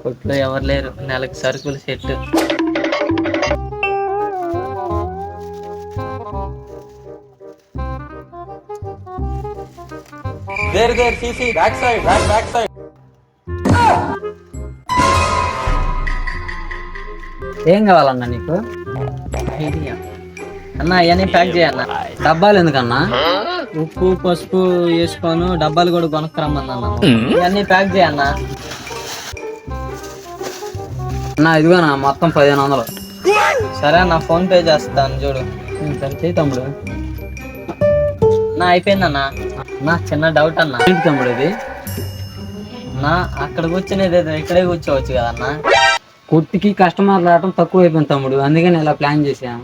కొట్లో ఎవరు లేరు, నెలకు సరుకులు set. There, CC, backside, backside. ఏం కావాలన్నా నీకు? ఐడియా అన్నా అవన్నీ ప్యాక్ చేయన్నా. డబ్బాలు ఎందుకన్నా? ఉప్పు పసుపు వేసుకోను, డబ్బాలు కూడా కొనుక్కరమ్మన్నా. ఇవన్నీ ప్యాక్ చేయన్నా. అన్నా ఇదిగోనా మొత్తం 1500. సరే అన్న, ఫోన్ పే చేస్తాను చూడు. సరే చేయి తమ్ముడు. నా అయిపోయిందన్నా. నా చిన్న డౌట్ అన్నా. ఏంటి తమ్ముడు ఇది? నా అక్కడ కూర్చునేది ఇక్కడే కూర్చోవచ్చు కదన్నా. కుర్తికి కస్టమర్ రావడం తక్కువ అయిపోయింది తమ్ముడు, అందుకని ఇలా ప్లాన్ చేసాం.